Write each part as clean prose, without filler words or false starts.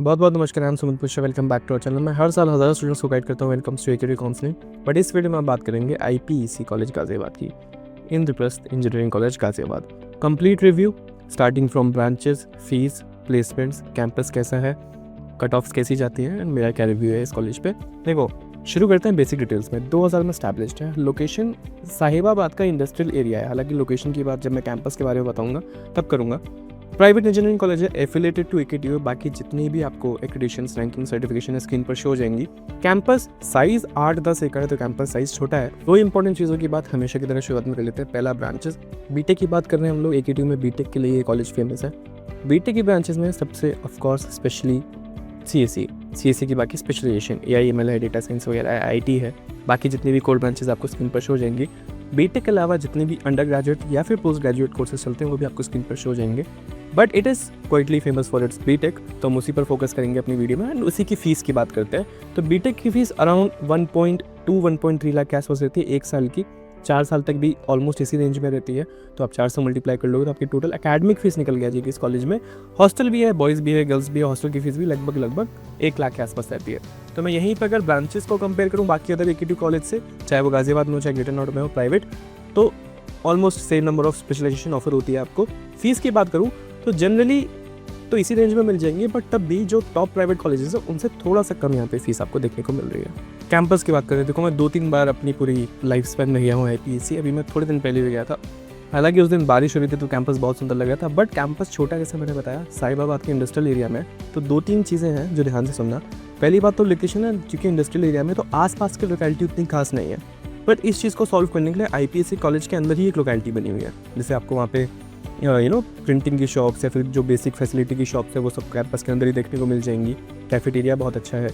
बहुत बहुत नमस्कार। I'm Sumit Pushkar. Welcome back to our channel. मैं हर साल हज़ारों स्टूडेंट्स को गाइड करता हूँ welcome to academy counselling. But इस वीडियो में हम बात करेंगे IPEC कॉलेज गाजियाबाद की, Indraprastha engineering college Ghaziabad. Complete review starting from branches, fees, placements, campus कैसा है, कट ऑफ्स कैसी जाती है एंड मेरा क्या रिव्यू है इस कॉलेज पे। देखो, शुरू करते हैं बेसिक डिटेल्स में। 2000 में स्टैब्लिश्ड है। लोकेशन साहिबाबाद का इंडस्ट्रियल एरिया है। हालांकि लोकेशन की बात जब मैं कैंपस के बारे में बताऊंगा तब करूँगा। प्राइवेट इंजीनियरिंग कॉलेज है, एफिलेटेड टू AKTU। बाकी जितनी भी आपको एक्रेडिटेशंस, रैंकिंग, सर्टिफिकेशन स्क्रीन पर शो हो जाएंगी। कैंपस साइज 8-10 एकड़ है, तो कैंपस साइज छोटा है। दो इंपॉर्टेंट चीज़ों की बात हमेशा की तरह शुरुआत में कर लेते हैं। पहला, ब्रांचेस। बीटेक की बात कर रहे हैं हम लोग। AKTU में बीटेक के लिए ये कॉलेज फेमस है। बीटेक की ब्रांचेस में सबसे ऑफकोर्स स्पेशली CSE की बाकी स्पेशलाइजेशन AI/ML है, डेटा साइंस वगैरह IT है। बाकी जितनी भी कोर ब्रांचेस आपको स्क्रीन पर शो हो जाएंगी। बीटेक के अलावा जितने भी अंडर ग्रेजुएट या फिर पोस्ट ग्रेजुएट कोर्सेज चलते हैं वो भी आपको स्क्रीन पर शो हो जाएंगे। But it is quitely famous for its BTech, तो हम उसी पर फोकस करेंगे अपनी वीडियो में एंड उसी की फीस की बात करते हैं। तो बीटेक की फीस अराउंड 1.2-1.3 लाख के आसपास रहती है एक साल की। 4 साल तक भी ऑलमोस्ट इसी रेंज में रहती है। तो आप 4 से मल्टीप्लाई कर लोगे तो आपकी टोटल एकेडमिक फीस निकल गया जी कि इस कॉलेज में हॉस्टल भी है, बॉयज़ भी है, गर्ल्स भी है। हॉस्टल की फीस भी लगभग 1 लाख के आसपास रहती है। तो मैं यहीं पर अगर ब्रांचेस को कंपेयर करूँ बाकी अदर AKTU कॉलेज से, चाहे वो गाजियाबाद में हो चाहे ग्रेटर नोएडा में हो प्राइवेट, तो almost same number of specialization offer होती है आपको। फीस की बात करूँ तो जनरली तो इसी रेंज में मिल जाएंगे, बट तब भी जो टॉप प्राइवेट कॉलेजेस है उनसे थोड़ा सा कम यहाँ पे फीस आपको देखने को मिल रही है। कैंपस की बात करें, देखो मैं 2-3 बार अपनी पूरी लाइफ स्पैन में गया हूँ IPEC। अभी मैं थोड़े दिन पहले भी गया था। हालांकि उस दिन बारिश हो रही थी तो कैंपस बहुत सुंदर लग रहा था, बट कैंपस छोटा, जैसे मैंने बताया साहिबाबाद के इंडस्ट्रियल एरिया में। तो 2-3 चीज़ें हैं जो ध्यान से सुनना। पहली बात तो लोकेशन है, क्योंकि इंडस्ट्रियल एरिया में तो आसपास की लोकेलिटी उतनी खास नहीं है। बट इस चीज़ को सॉल्व करने के लिए IPEC कॉलेज के अंदर ही एक लोकेलिटी बनी हुई है, जैसे आपको वहाँ पे प्रिंटिंग की शॉप्स या फिर जो बेसिक फैसिलिटी की शॉप्स है वो सब कैंपस के अंदर ही देखने को मिल जाएंगी। कैफेटेरिया बहुत अच्छा है।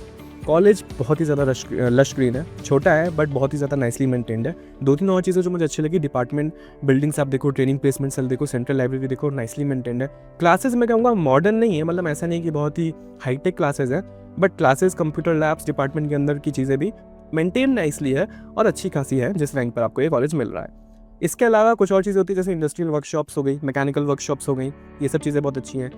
कॉलेज बहुत ही ज़्यादा लश ग्रीन है। छोटा है बट बहुत ही ज़्यादा नाइसली मेंटेन्ड है। 2-3 और चीज़ें जो मुझे अच्छी लगी, डिपार्टमेंट बिल्डिंग्स आप देखो, ट्रेनिंग प्लेसमेंट सेल देखो, सेंट्रल लाइब्रेरी देखो, नाइसली मेंटेन्ड है। क्लासेस मैं कहूँगा मॉडर्न नहीं है, मतलब ऐसा नहीं कि बहुत ही हाईटेक क्लासेस हैं, but classes, computer labs, department के अंदर की चीज़ें भी मेंटेन नाइसली है और अच्छी खासी है जिस रैंक पर आपको ये कॉलेज मिल रहा है। इसके अलावा कुछ और चीज़ें होती है, जैसे इंडस्ट्रियल वर्कशॉप्स हो गई, मैकेनिकल वर्कशॉप्स हो गई, ये सब चीज़ें बहुत अच्छी हैं।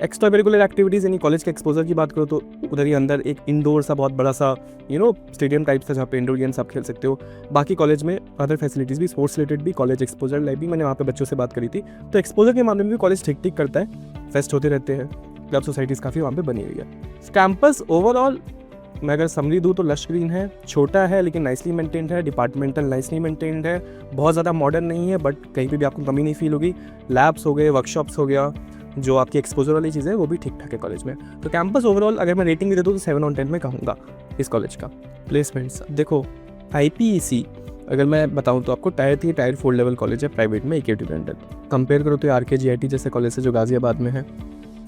एक्स्ट्रा करिकुलर एक्टिविटीज़ यानी कॉलेज के एक्सपोजर की बात करो तो उधर ही अंदर एक इंडोर सा बहुत बड़ा सा स्टेडियम टाइप था जहाँ पे इंडोर गेम्स आप खेल सकते हो। बाकी कॉलेज में अदर फैसिलिटीज़ भी, स्पोर्ट्स रिलेटेड भी, कॉलेज एक्सपोजर लाइव भी, मैंने वहाँ पे बच्चों से बात करी थी। तो एक्सपोजर के मामले में भी कॉलेज ठीक ठीक करता है। फेस्ट होते रहते हैं, क्लब सोसाइटीज़ काफ़ी वहाँ पर बनी हुई है। कैंपस ओवरऑल मैं अगर समरी दूँ तो लश ग्रीन है, छोटा है लेकिन नाइसली मेंटेन्ड है, डिपार्टमेंटल नाइसली मेंटेन्ड है, बहुत ज़्यादा मॉडर्न नहीं है बट कहीं पे भी आपको कमी नहीं फील होगी। लैब्स हो गए, वर्कशॉप्स हो गया, जो आपकी एक्सपोजर वाली चीज़ें हैं वो भी ठीक ठाक है कॉलेज में। तो कैंपस ओवरऑल अगर मैं रेटिंग भी दे दूँ तो 7/10 में कहूँगा इस कॉलेज का। प्लेसमेंट्स देखो, IPEC अगर मैं बताऊँ तो आपको टायर 3 टायर 4 लेवल कॉलेज है प्राइवेट में AKTU के अंडर। कंपेयर करो तो RKGIT जैसे कॉलेज से जो गाजियाबाद में है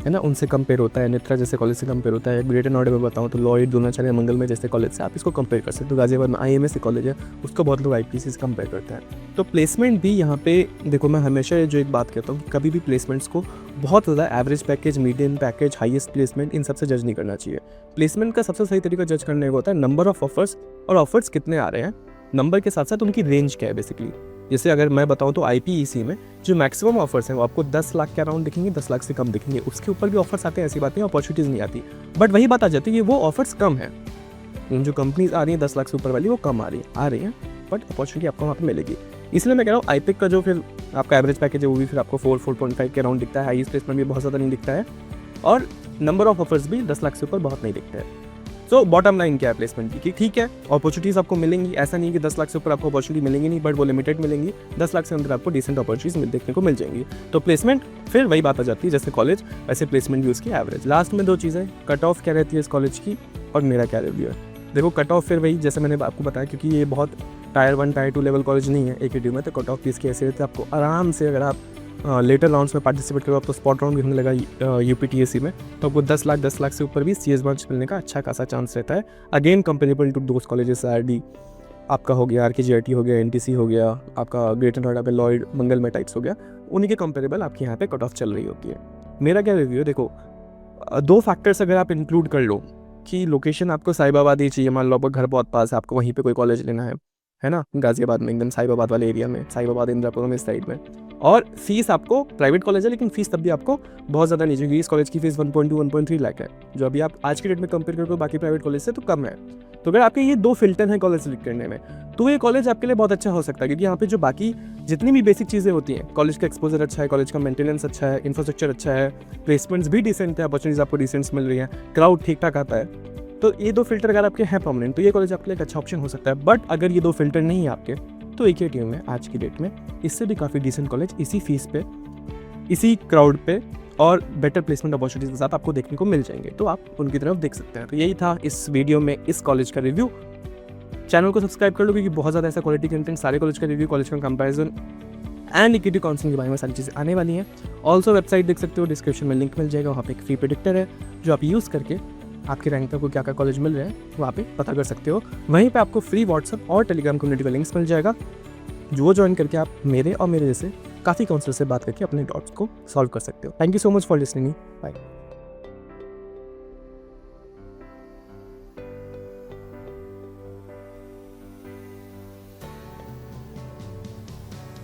ना, उनसे कंपेयर होता है। नेत्रा जैसे कॉलेज से कंपेयर होता है। ग्रेटर नोएडा में बताऊँ तो लॉयड, द्रोणाचार्य, मंगल में जैसे कॉलेज से आप इसको कंपेयर कर सकते हो। गाजियाबाद में IMS कॉलेज है, उसको बहुत लोग IPEC से कंपेयर करते हैं। तो प्लेसमेंट भी यहाँ पे देखो, मैं हमेशा जो एक बात कहता हूँ कि कभी भी प्लेसमेंट्स को बहुत ज़्यादा average package, medium package, highest placement, इन सबसे जज नहीं करना चाहिए। प्लेसमेंट का सबसे सही तरीका जज करने का होता है नंबर ऑफ ऑफर्स, और ऑफर्स कितने आ रहे हैं, नंबर के साथ साथ उनकी रेंज क्या है बेसिकली। जैसे अगर मैं बताऊं तो IPEC में जो मैक्सिमम ऑफर्स हैं वो आपको 10 लाख के अराउंड दिखेंगे, 10 लाख से कम दिखेंगे। उसके ऊपर भी ऑफर्स आते हैं, ऐसी बात नहीं, अपॉर्चुनिटीज़ नहीं आती। बट वही बात आ जाती है कि वो ऑफर्स कम है। जो कंपनीज आ रही हैं 10 लाख से ऊपर वाली वो कम आ रही हैं, बट अपॉर्चुनिटी आपको वहाँ पर मिलेगी। इसलिए मैं कह रहा हूँ IPEC का जो फिर आपका एवरेज पैकेज है वो भी फिर आपको 4.5 के अराउंड दिखता है। हाईएस्ट प्लेसमेंट भी बहुत ज़्यादा नहीं दिखता है, और नंबर ऑफ ऑफर्स भी 10 लाख से ऊपर बहुत नहीं दिखता है। सो बॉटम लाइन क्या है प्लेसमेंट की, ठीक है अपॉर्चुनिटीज़ आपको मिलेंगी, ऐसा नहीं कि 10 लाख से ऊपर आपको अपॉर्चुनिटी मिलेंगी नहीं, बट वो लिमिटेड मिलेंगी। 10 लाख से अंदर आपको डिसेंट अपॉर्चुनिटीज़ देखने को मिल जाएंगी। तो प्लेसमेंट फिर वही बात आ जाती है, जैसे कॉलेज वैसे प्लेसमेंट भी उसकी एवरेज। लास्ट में 2 चीज़ें, कट ऑफ क्या रहती है इस कॉलेज की और मेरा क्या रिव्यू है। देखो कट ऑफ फिर वही जैसे मैंने आपको बताया, क्योंकि ये बहुत टायर 1 टायर 2 लेवल कॉलेज नहीं है AKTU में, तो कट ऑफ इसकी ऐसे रहती है आपको आराम से। अगर आप लेटर राउंड्स में पार्टिसिपेट करो तो स्पॉट राउंड भी होने लगा UPTSC में, तो आपको 10 लाख से ऊपर भी CS ब्रांच मिलने का अच्छा खासा चांस रहता है। अगेन कंपेरेबल टू दोस्त कॉलेजेस, RD आपका हो गया, RKGIT हो गया, NTC हो गया, आपका ग्रेटर नोएडा पे लॉयड, मंगल में टाइप्स हो गया, उन्हीं के कंपेरेबल आपके यहाँ पे कट ऑफ चल रही होती है। मेरा क्या रिव्यू है, देखो 2 फैक्टर्स अगर आप इंक्लूड कर लो कि लोकेशन आपको साहिबाबाद ही चाहिए, मान लो आपका घर बहुत पास है, आपको वहीं पे कोई कॉलेज लेना है, है ना, गाजियाबाद में एकदम साहिबाबाद वाले एरिया में, साहिबाबाद इंदिरापुरम इस साइड में। और फीस आपको, प्राइवेट कॉलेज है लेकिन फीस तब भी आपको बहुत ज़्यादा नहीं चाहिए। इस कॉलेज की फीस 1.2-1.3 लाख है, जो अभी आप आज की डेट में कंपेयर करो बाकी प्राइवेट कॉलेज से तो कम है। तो अगर आपके ये 2 फिल्टर हैं कॉलेज सेलेक्ट करने में, तो ये कॉलेज आपके लिए बहुत अच्छा हो सकता है, क्योंकि यहाँ पे जो बाकी जितनी भी बेसिक चीज़ें होती हैं, कॉलेज का एक्सपोजर अच्छा है, कॉलेज का मेंटेनेंस अच्छा है, इंफ्रास्ट्रक्चर अच्छा है, प्लेसमेंट्स भी डिसेंट है, अपॉर्चुनिटीज आपको डिसेंट मिल रही हैं, क्राउड ठीक ठाक आता है। तो ये 2 फिल्टर अगर आपके हैं परमानेंट, तो ये कॉलेज आपके लिए एक अच्छा ऑप्शन हो सकता है। बट अगर ये 2 फिल्टर नहीं है आपके, तो AKTU में आज की डेट में इससे भी काफ़ी डिसेंट कॉलेज इसी फीस पे, इसी क्राउड पे और बेटर प्लेसमेंट अपॉर्चुनिटीज के साथ आपको देखने को मिल जाएंगे, तो आप उनकी तरफ देख सकते हैं। तो यही था इस वीडियो में इस कॉलेज का रिव्यू। चैनल को सब्सक्राइब कर लो, क्योंकि बहुत ज़्यादा ऐसा क्वालिटी कंटेंट, सारे कॉलेज का रिव्यू, कॉलेज का कंपैरिजन एंड AKTU काउंसलिंग के बारे में सारी चीज़ें आने वाली हैं। ऑल्सो वेबसाइट देख सकते हो, डिस्क्रिप्शन में लिंक मिल जाएगा, वहाँ पे एक फ्री प्रेडिक्टर है जो आप यूज़ करके आपके रैंक पे को क्या क्या कॉलेज मिल रहे हैं वहाँ पे पता कर सकते हो। वहीं पे आपको फ्री व्हाट्सअप और टेलीग्राम कम्युनिटी का लिंक्स मिल जाएगा, जो ज्वाइन करके आप मेरे और मेरे जैसे काफ़ी काउंसलर से बात करके अपने डाउट्स को सॉल्व कर सकते हो। Thank you so much for listening, bye.